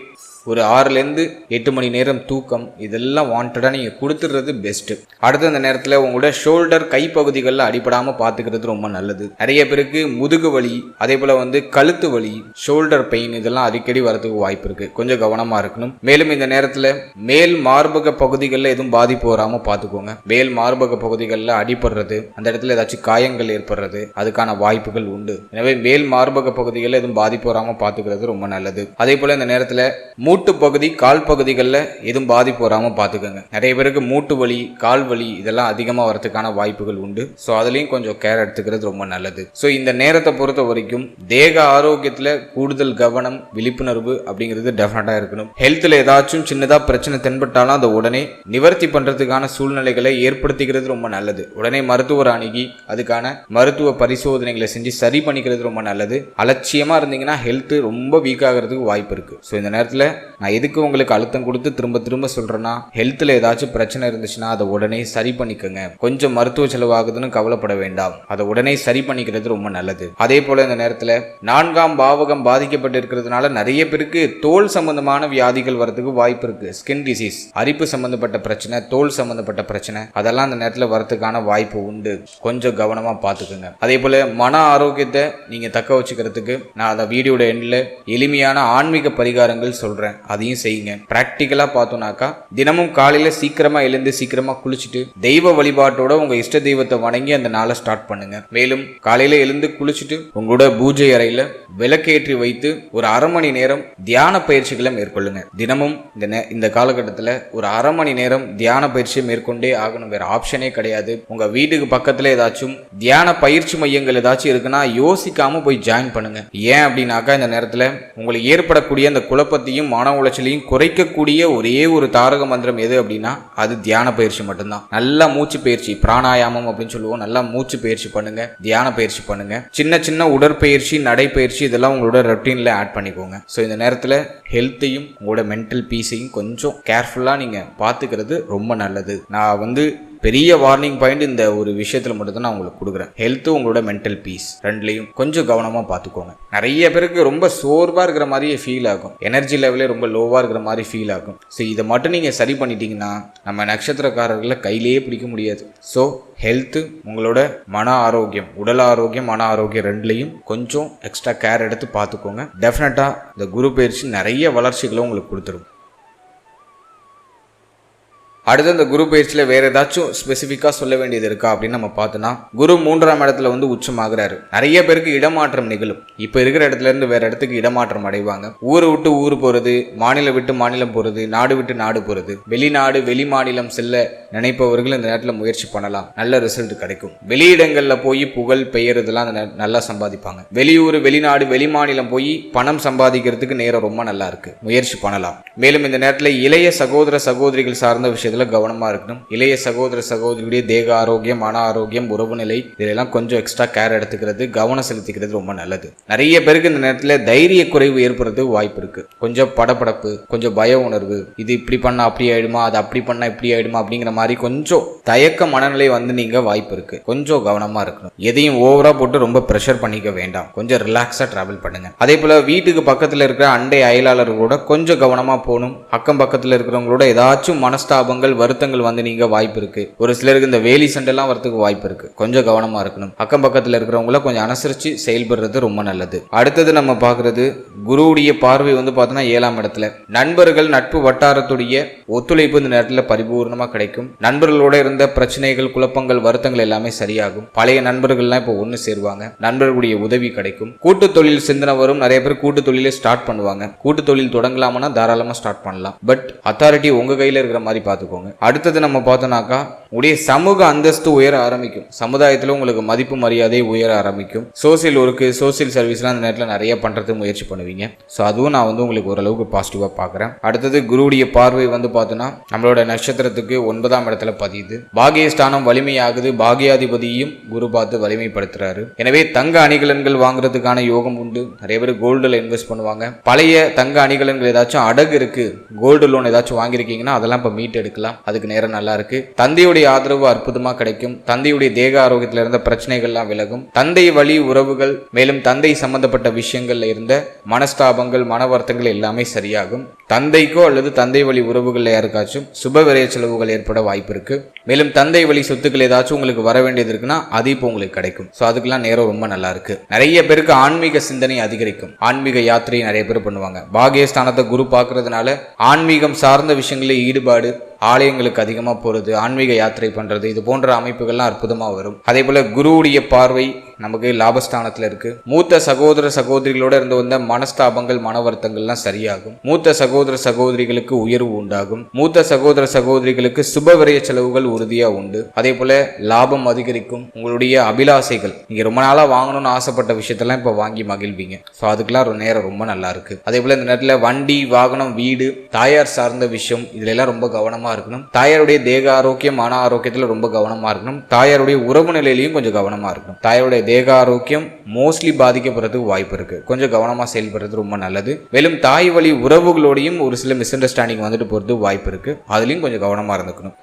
ஒரு 6லேருந்து 8 மணி நேரம் தூக்கம், இதெல்லாம் வாண்டடாக நீங்கள் கொடுத்துடுறது பெஸ்ட்டு. அடுத்து அந்த நேரத்தில் உங்களோட ஷோல்டர், கைப்பகுதிகளில் அடிப்படாமல் பார்த்துக்கிறது ரொம்ப நல்லது. நிறைய பேருக்கு முதுகு வலி, அதே போல் கழுத்து வலி, ஷோல்டர் பெயின் இதெல்லாம் அடிக்கடி வரதுக்கு வாய்ப்பு இருக்குது. கொஞ்சம் கவனமாக இருக்கணும். மேலும் இந்த நேரத்தில் மேல் மார்பக பகுதிகளில் எதுவும் பாதிப்பு வராமல் பார்த்துக்கோங்க. மேல் மார்பக பகுதிகளில் அடிபடுறது, அந்த இடத்துல ஏதாச்சும் காயங்கள் ஏற்படுறது, அதுக்கான வாய்ப்புகள் உண்டு. எனவே மேல் மார்பக பகுதிகளில் எதுவும் பாதிப்பு வராமல் பார்த்துக்கிறது ரொம்ப நல்லது. அதே போல் இந்த நேரத்தில் மூட்டு பகுதி, கால் பகுதிகளில் எதுவும் பாதிப்பு வராமல் பார்த்துக்கோங்க. நிறைய பேருக்கு மூட்டு வலி, கால் வலி இதெல்லாம் அதிகமாக வரதுக்கான வாய்ப்புகள் உண்டு. ஸோ அதுலேயும் கொஞ்சம் கேர் எடுத்துக்கிறது ரொம்ப நல்லது. ஸோ இந்த நேரத்தை பொறுத்த வரைக்கும் தேக ஆரோக்கியத்தில் கூடுதல் கவனம், விழிப்புணர்வு அப்படிங்கிறது டெஃபினட்டாக இருக்கணும். ஹெல்த்தில் ஏதாச்சும் சின்னதாக பிரச்சனை தென்பட்டாலும் அதை உடனே நிவர்த்தி பண்ணுறதுக்கான சூழ்நிலைகளை ஏற்படுத்திக்கிறது ரொம்ப நல்லது. உடனே மருத்துவர் அணுகி அதுக்கான மருத்துவ பரிசோதனைகளை செஞ்சு சரி பண்ணிக்கிறது ரொம்ப நல்லது. அலட்சியமாக இருந்தீங்கன்னா ஹெல்த் ரொம்ப வீக் ஆகிறதுக்கு வாய்ப்பு இருக்குது. ஸோ இந்த நேரத்தில் நான் எதுக்கு உங்களுக்கு அழுத்தம் கொடுத்து திரும்ப திரும்ப சொல்றேன்னா, ஹெல்த்ல ஏதாச்சும் பிரச்சனை இருந்துச்சுன்னா அதை உடனே சரி பண்ணிக்கோங்க. கொஞ்சம் மருத்துவ செலவாகுதுன்னு கவலைப்பட வேண்டாம், அதை உடனே சரி பண்ணிக்கிறது ரொம்ப நல்லது. அதே போல இந்த நேரத்தில் 4ஆம் பாவகம் பாதிக்கப்பட்டு இருக்கிறதுனால நிறைய பேருக்கு தோல் சம்பந்தமான வியாதிகள் வரதுக்கு வாய்ப்பு இருக்கு. ஸ்கின் டிசீஸ், அரிப்பு சம்பந்தப்பட்ட பிரச்சனை, தோல் சம்பந்தப்பட்ட பிரச்சனை, அதெல்லாம் அந்த நேரத்தில் வரதுக்கான வாய்ப்பு உண்டு. கொஞ்சம் கவனமா பார்த்துக்குங்க. அதே போல மன ஆரோக்கியத்தை நீங்க தக்க வச்சுக்கிறதுக்கு நான் அந்த வீடியோட எண்ட்ல எளிமையான ஆன்மீக பரிகாரங்கள் சொல்றேன், அதையும் செய்யுங்க. பிராக்டிக்கலா பார்த்தோம்னாக்கா தினமும் காலையில சீக்கிரமா எழுந்து சீக்கிரமா குளிச்சுட்டு தெய்வ வழிபாட்டோட உங்க இஷ்ட தெய்வத்தை வணங்கி அந்த நாளை ஸ்டார்ட் பண்ணுங்க. மேலும் காலையில எழுந்து குளிச்சுட்டு உங்களோட பூஜை அறையில விளக்கேற்றி வைத்து ஒரு அரை மணி நேரம் தியான பயிற்சிகளை மேற்கொள்ளுங்க. தினமும் இந்த காலகட்டத்தில் ஒரு அரை மணி நேரம் தியான பயிற்சியை மேற்கொண்டே ஆகணும், வேற ஆப்ஷனே கிடையாது. உங்க வீட்டுக்கு பக்கத்துல ஏதாச்சும் தியான பயிற்சி மையங்கள் ஏதாச்சும் இருக்குன்னா யோசிக்காம போய் ஜாயின் பண்ணுங்க. ஏன் அப்படின்னாக்கா இந்த நேரத்தில் உங்களுக்கு ஏற்படக்கூடிய அந்த குழப்பத்தையும் மன உளைச்சலையும் குறைக்கக்கூடிய ஒரே ஒரு தாரக மந்திரம் எது அப்படின்னா அது தியான பயிற்சி மட்டும்தான். நல்லா மூச்சு பயிற்சி, பிராணாயாமம் அப்படின்னு சொல்லுவோம், நல்லா மூச்சு பயிற்சி பண்ணுங்க, தியான பயிற்சி பண்ணுங்க. சின்ன சின்ன உடற்பயிற்சி, நடைப்பயிற்சி இதெல்லாம் உங்களோட ரொட்டீன்ல ஆட் பண்ணிக்கோங்க. ஸோ இந்த நேரத்தில் ஹெல்த்தையும் உங்களோட மென்டல் பீஸையும் கொஞ்சம் கேர்ஃபுல்லா நீங்க பார்த்துக்கிறது ரொம்ப நல்லது. நான் பெரிய வார்னிங் பாயிண்ட் இந்த ஒரு விஷயத்துல மட்டும் தான் நான் உங்களுக்கு கொடுக்குறேன். ஹெல்த்தும் உங்களோட மென்டல் பீஸ் ரெண்டுலையும் கொஞ்சம் கவனமா பார்த்துக்கோங்க. நிறைய பேருக்கு ரொம்ப சோர்வா இருக்கிற மாதிரியே ஃபீல் ஆகும், எனர்ஜி லெவலே ரொம்ப லோவா இருக்கிற மாதிரி ஃபீல் ஆகும். ஸோ இதை மட்டும் நீங்க சரி பண்ணிட்டீங்கன்னா நம்ம நட்சத்திரக்காரர்களை கையிலேயே பிடிக்க முடியாது. ஸோ ஹெல்த்து, உங்களோட மன ஆரோக்கியம், உடல் ஆரோக்கியம், மன ஆரோக்கியம் ரெண்டுலையும் கொஞ்சம் எக்ஸ்ட்ரா கேர் எடுத்து பார்த்துக்கோங்க. டெஃபினட்டா இந்த குரு பயிற்சி நிறைய வளர்ச்சிகளை உங்களுக்கு கொடுத்துரும். அடுத்து இந்த குரு பயிற்சியில் வேற ஏதாச்சும் ஸ்பெசிஃபிக்காக சொல்ல வேண்டியது இருக்கா அப்படின்னு நம்ம பார்த்தோன்னா, குரு 3ஆம் இடத்துல உச்சமாகிறாரு. நிறைய பேருக்கு இடமாற்றம் நிகழும். இப்போ இருக்கிற இடத்துல இருந்து வேற இடத்துக்கு இடமாற்றம் அடைவாங்க. ஊரை விட்டு ஊர் போறது, மாநிலம் விட்டு மாநிலம் போறது, நாடு விட்டு நாடு போறது, வெளிநாடு வெளி மாநிலம் செல்ல நினைப்பவர்கள் இந்த நேரத்தில் முயற்சி பண்ணலாம், நல்ல ரிசல்ட் கிடைக்கும். வெளியிடங்கள்ல போய் புகழ் பெயர் இதெல்லாம் நல்லா சம்பாதிப்பாங்க. வெளியூர் வெளிநாடு வெளி மாநிலம் போய் பணம் சம்பாதிக்கிறதுக்கு நேரம் ரொம்ப நல்லா இருக்கு, முயற்சி பண்ணலாம். மேலும் இந்த நேரத்தில் இளைய சகோதர சகோதரிகள் சார்ந்த விஷயத்துல கவனமா இருக்கணும். இளைய சகோதர சகோதரியுடைய தேக ஆரோக்கியம், மன ஆரோக்கியம், உறவு நிலை இதெல்லாம் கொஞ்சம் எக்ஸ்ட்ரா கேர் எடுத்துக்கிறது, கவனம் செலுத்திக்கிறது ரொம்ப நல்லது. நிறைய பேருக்கு இந்த நேரத்தில் தைரிய குறைவு ஏற்படுறதுக்கு வாய்ப்பு இருக்கு. கொஞ்சம் படபடப்பு, கொஞ்சம் பய உணர்வு, இது இப்படி பண்ணா அப்படி ஆயிடுமா, அது அப்படி பண்ணா இப்படி ஆயிடுமா அப்படிங்கிற மாதிரி கொஞ்சம் தயக்க மனநிலை நீங்க வாய்ப்பு இருக்கு. கொஞ்சம் கவனமா இருக்கணும். எதையும் ஓவரா போட்டு ரொம்ப பிரஷர் பண்ணிக்க வேண்டாம். கொஞ்சம் ரிலாக்ஸா டிராவல் பண்ணுங்க. அதே போல வீட்டுக்கு பக்கத்துல இருக்கிற அண்டை அயலாளர்களோட கொஞ்சம் கவனமா போகணும். அக்கம் பக்கத்துல இருக்கிறவங்களோட ஏதாச்சும் மனஸ்தாபங்கள் வருத்தங்கள் நீங்க வாய்ப்பு இருக்கு. ஒரு சிலருக்கு இந்த வேலி சண்டெல்லாம் வரதுக்கு வாய்ப்பு இருக்கு. கொஞ்சம் கவனமா இருக்கணும். அக்கம் பக்கத்துல இருக்கிறவங்கள கொஞ்சம் அனுசரிச்சு செயல்படுறது ரொம்ப நல்லது. அடுத்தது நம்ம பாக்குறது குருவுடைய பார்வை பார்த்தோன்னா 7ஆம் இடத்துல. நண்பர்கள் நட்பு வட்டாரத்துடைய ஒத்துழைப்பு இந்த நேரத்தில் பரிபூர்ணமா கிடைக்கும். நண்பர்களோட இருந்த பிரச்சனைகள், குழப்பங்கள், வருத்தங்கள் எல்லாமே சரியாகும். பழைய நண்பர்கள்லாம் இப்போ ஒன்று சேருவாங்க. நண்பர்களுடைய உதவி கிடைக்கும். கூட்டு தொழில் சிந்தனை வரும். நிறைய பேர் கூட்டு தொழிலே ஸ்டார்ட் பண்ணுவாங்க. கூட்டு தொழில் தொடங்கலாம்னா தாராளமா ஸ்டார்ட் பண்ணலாம். பட் அத்தாரிட்டி உங்க கையில இருக்கிற மாதிரி பார்த்துக்கோங்க. அடுத்தது நம்ம பார்த்தோம்னாக்கா உடைய சமூக அந்தஸ்து உயர ஆரம்பிக்கும். சமுதாயத்தில் உங்களுக்கு மதிப்பு மரியாதை உயர ஆரம்பிக்கும். சோசியல் ஒர்க்கு, சோசியல் சர்வீஸ்லாம் அந்த நேரத்தில் நிறைய பண்றதுக்கு முயற்சி பண்ணுவீங்க. ஸோ அதுவும் நான் உங்களுக்கு ஓரளவுக்கு பாசிட்டிவா பார்க்குறேன். அடுத்தது குருவுடைய பார்வை பார்த்தோன்னா நம்மளோட நட்சத்திரத்துக்கு 9ஆம் இடத்துல பதியுது. பாகியஸ்தானம் வலிமையாகுது. பாகியாதிபதியும் குரு பார்த்து வலிமைப்படுத்துறாரு. எனவே தங்க அணிகலன்கள் வாங்குறதுக்கான யோகம் உண்டு. நிறைய பேர் கோல்டுல இன்வெஸ்ட் பண்ணுவாங்க. பழைய தங்க அணிகலன்கள் ஏதாச்சும் அடகு இருக்கு, கோல்டு லோன் ஏதாச்சும் வாங்கியிருக்கீங்கன்னா அதெல்லாம் இப்போ மீட் எடுக்கலாம். அதுக்கு நேரம் நல்லா இருக்கு. தந்தையுடைய ஆதரவு அற்புதமா கிடைக்கும். தந்தையுடைய தேக ஆரோக்கியத்தில் இருந்த பிரச்சனைகள்லாம் விலகும். தந்தை வழி உறவுகள், மேலும் தந்தை சம்பந்தப்பட்ட விஷயங்கள்ல இருந்த மனஸ்தாபங்கள், மன வருத்தங்கள் எல்லாமே சரியாகும். தந்தைக்கோ அல்லது தந்தை வழி உறவுகள் யாருக்காச்சும் சுப விரைய செலவுகள் ஏற்பட வாய்ப்பு இருக்கு. மேலும் தந்தை வழி சொத்துக்கள் ஏதாச்சும் உங்களுக்கு வர வேண்டியது இருக்குன்னா அது இப்போ உங்களுக்கு கிடைக்கும். ஸோ அதுக்கெல்லாம் நேரம் ரொம்ப நல்லா இருக்கு. நிறைய பேருக்கு ஆன்மீக சிந்தனை அதிகரிக்கும். ஆன்மீக யாத்திரை நிறைய பேர் பண்ணுவாங்க. பாகியஸ்தானத்தை குரு பார்க்கறதுனால ஆன்மீகம் சார்ந்த விஷயங்களில் ஈடுபாடு, ஆலயங்களுக்கு அதிகமாக போகிறது, ஆன்மீக யாத்திரை பண்ணுறது, இது போன்ற அமைப்புகள்லாம் அற்புதமாக வரும். அதே போல் குருவுடைய பார்வை நமக்கு லாபஸ்தானத்தில் இருக்கு. மூத்த சகோதர சகோதரிகளோட இருந்து வந்த மனஸ்தாபங்கள், மன வருத்தங்கள்லாம் சரியாகும். மூத்த சகோதர சகோதரிகளுக்கு உயர்வு உண்டாகும். மூத்த சகோதர சகோதரிகளுக்கு சுப விரைய செலவுகள் உறுதியாக உண்டு. அதே போல லாபம் அதிகரிக்கும். உங்களுடைய அபிலாசைகள், நீங்க ரொம்ப நாளா வாங்கணும்னு ஆசைப்பட்ட விஷயத்தெல்லாம் இப்போ வாங்கி மகிழ்வீங்க. ஸோ அதுக்கெல்லாம் நேரம் ரொம்ப நல்லா இருக்கு. அதே போல இந்த நேரத்தில் வண்டி, வாகனம், வீடு, தாயார் சார்ந்த விஷயம் இதுல எல்லாம் ரொம்ப கவனமா இருக்கணும். தாயாருடைய தேக ஆரோக்கியம், மன ஆரோக்கியத்துல ரொம்ப கவனமா இருக்கணும். தாயாருடைய உறவு நிலையிலையும் கொஞ்சம் கவனமா இருக்கணும். தாயாருடைய தேக ஆரோக்கியம் மோஸ்ட்லி பாதிக்கப்படுறதுக்கு வாய்ப்பு இருக்கு. கொஞ்சம் கவனமா செயல்படுறது ரொம்ப நல்லது. மேலும் தாய் வழி உறவுகளோடையும் ஒரு சில மிஸ் அண்டர்ஸ்டாண்டிங் வந்துட்டு போறது வாய்ப்பு இருக்கு. அதுலயும் கொஞ்சம் கவனமா இருந்துக்கணும்.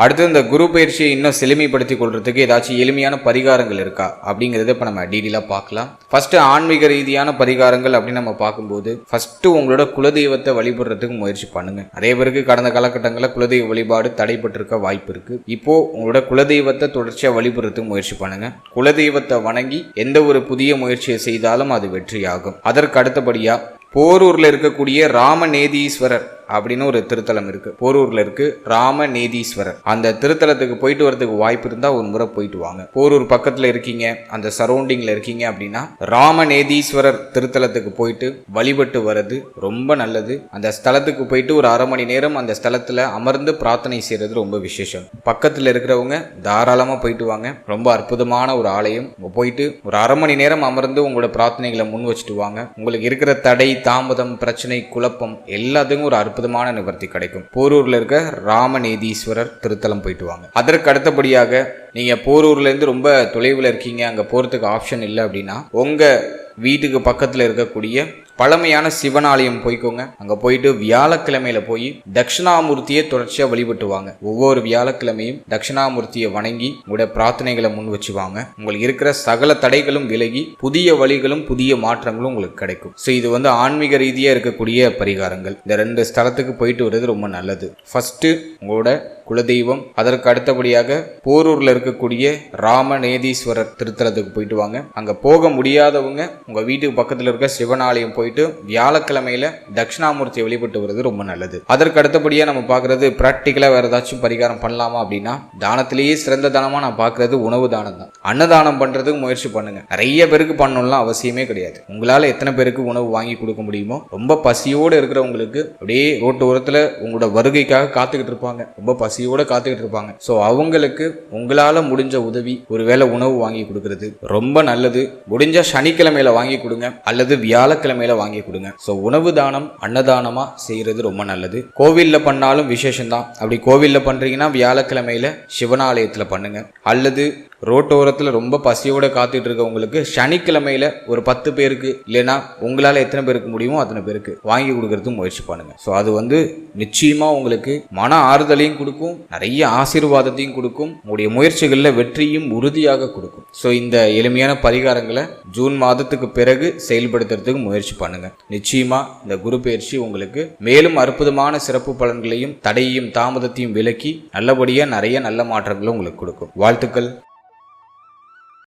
அடுத்து இந்த குரு பயிற்சியை இன்னும் செழுமைப்படுத்தி கொள்றதுக்கு ஏதாச்சும் எளிமையான பரிகாரங்கள் இருக்கா அப்படிங்கிறத இப்போ நம்ம டீடெயிலாக பார்க்கலாம். ஃபர்ஸ்ட் ஆன்மீக ரீதியான பரிகாரங்கள் அப்படின்னு நம்ம பார்க்கும்போது ஃபர்ஸ்ட் உங்களோட குலதெய்வத்தை வழிபடுறதுக்கு முயற்சி பண்ணுங்க. நிறைய பேருக்கு கடந்த காலகட்டங்களில் குலதெய்வ வழிபாடு தடைப்பட்டிருக்க வாய்ப்பு இருக்கு. இப்போ உங்களோட குலதெய்வத்தை தொடர்ச்சியாக வழிபடுறதுக்கு முயற்சி பண்ணுங்க. குலதெய்வத்தை வணங்கி எந்த ஒரு புதிய முயற்சியை செய்தாலும் அது வெற்றியாகும். அதற்கு அடுத்தபடியா போரூர்ல இருக்கக்கூடிய ராமநேதீஸ்வரர் அப்படின்னு ஒரு திருத்தலம் இருக்கு. போரூர்ல இருக்கு ராமநேதீஸ்வரர். அந்த திருத்தலத்துக்கு போயிட்டு வரதுக்கு வாய்ப்பு இருந்தா ஒரு முறை போயிட்டு வாங்க. போரூர் பக்கத்துல இருக்கீங்க, அந்த சரௌண்டிங்ல இருக்கீங்க அப்படின்னா ராமநேதீஸ்வரர் திருத்தலத்துக்கு போயிட்டு வழிபட்டு வர்றது ரொம்ப நல்லது. அந்த ஸ்தலத்துக்கு போயிட்டு ஒரு அரை மணி நேரம் அந்த ஸ்தலத்துல அமர்ந்து பிரார்த்தனை செய்யறது ரொம்ப விசேஷம். பக்கத்துல இருக்கிறவங்க தாராளமா போயிட்டு வாங்க. ரொம்ப அற்புதமான ஒரு ஆலயம். போயிட்டு ஒரு அரை மணி நேரம் அமர்ந்து உங்களோட பிரார்த்தனைகளை முன் வச்சுட்டு வாங்க. உங்களுக்கு இருக்கிற தடை, தாமதம், பிரச்சனை, குழப்பம் எல்லாத்துக்கும் ஒரு அற்புதமான நிவர்த்தி கிடைக்கும். போரூர்ல இருக்க ராமநேதீஸ்வரர் திருத்தலம் போயிட்டு வாங்க. அதற்கு அடுத்தபடியாக நீங்க போரூர்ல இருந்து ரொம்ப தொலைவில் இருக்கீங்க, அங்க போறதுக்கு ஆப்ஷன் இல்லை அப்படின்னா உங்க வீட்டுக்கு பக்கத்துல இருக்கக்கூடிய பழமையான சிவன் ஆலயம் போய்க்கோங்க. அங்க போயிட்டு வியாழக்கிழமையில போய் தட்சிணாமூர்த்தியை தொடர்ச்சியா வழிபட்டு வாங்க. ஒவ்வொரு வியாழக்கிழமையும் தட்சிணாமூர்த்தியை வணங்கி உங்களுடைய பிரார்த்தனைகளை முன் வச்சுவாங்க. உங்களுக்கு இருக்கிற சகல தடைகளும் விலகி புதிய வழிகளும் புதிய மாற்றங்களும் உங்களுக்கு கிடைக்கும். ஸோ இது ஆன்மீக ரீதியா இருக்கக்கூடிய பரிகாரங்கள். இந்த 2 ஸ்தலத்துக்கு போயிட்டு வருது ரொம்ப நல்லது. ஃபர்ஸ்ட் உங்களோட குலதெய்வம், அதற்கு அடுத்தபடியாக போரூர்ல இருக்கக்கூடிய ராமநேதீஸ்வரர் திருத்தலத்துக்கு போயிட்டு வாங்க. அங்க போக முடியாதவங்க உங்க வீட்டுக்கு பக்கத்துல இருக்க சிவனாலயம் போயிட்டு வியாழக்கிழமையில தட்சிணாமூர்த்தியை வழிபட்டு வருது ரொம்ப நல்லது. அதற்கு அடுத்தபடியா நம்ம பாக்குறது பிராக்டிக்கலா வேற ஏதாச்சும் பரிகாரம் பண்ணலாமா அப்படின்னா தானத்திலேயே சிறந்த தானமா நான் பாக்குறது உணவு தானம் தான். அன்னதானம் பண்றதுக்கு முயற்சி பண்ணுங்க. நிறைய பேருக்கு பண்ணணும்லாம் அவசியமே கிடையாது. உங்களால எத்தனை பேருக்கு உணவு வாங்கி கொடுக்க முடியுமோ, ரொம்ப பசியோடு இருக்கிறவங்களுக்கு அப்படியே ரோட்டு ஓரத்துல உங்களோட வருகைக்காக காத்துக்கிட்டு இருப்பாங்க, ரொம்ப பசியோட காத்துக்கிட்டு இருப்பாங்க. சோ அவங்களுக்கு உங்களால முடிஞ்ச உதவி, ஒருவேளை உணவு வாங்கி கொடுக்கறது ரொம்ப நல்லது. முடிஞ்ச சனிக்கிழமையில வாங்கி கொடுங்க அல்லது வியாழக்கிழமையில வாங்கி கொடுங்க. சோ உணவு தானம் அன்னதானமா செய்யறது ரொம்ப நல்லது. கோவில்ல பண்ணாலும் விசேஷம் தான். அப்படி கோவில்ல பண்றீங்கன்னா வியாழக்கிழமையில சிவனாலயத்துல பண்ணுங்க. அல்லது ரோட்டோரத்தில் ரொம்ப பசியோட காத்துட்டு இருக்கவங்களுக்கு சனிக்கிழமையில ஒரு 10 பேருக்கு இல்லைன்னா உங்களால எத்தனை பேருக்கு முடியுமோ அத்தனை பேருக்கு வாங்கி கொடுக்கறதுக்கு முயற்சி பண்ணுங்க. ஸோ அது நிச்சயமா உங்களுக்கு மன ஆறுதலையும் கொடுக்கும், நிறைய ஆசீர்வாதத்தையும் கொடுக்கும், உங்களுடைய முயற்சிகளில் வெற்றியும் உறுதியாக கொடுக்கும். ஸோ இந்த எளிமையான பரிகாரங்களை ஜூன் மாதத்துக்கு பிறகு செயல்படுத்துறதுக்கு முயற்சி பண்ணுங்க. நிச்சயமா இந்த குரு பயிற்சி உங்களுக்கு மேலும் அற்புதமான சிறப்பு பலன்களையும் தடையையும் தாமதத்தையும் விலக்கி நல்லபடியா நிறைய நல்ல மாற்றங்களும் உங்களுக்கு கொடுக்கும். வாழ்த்துக்கள்.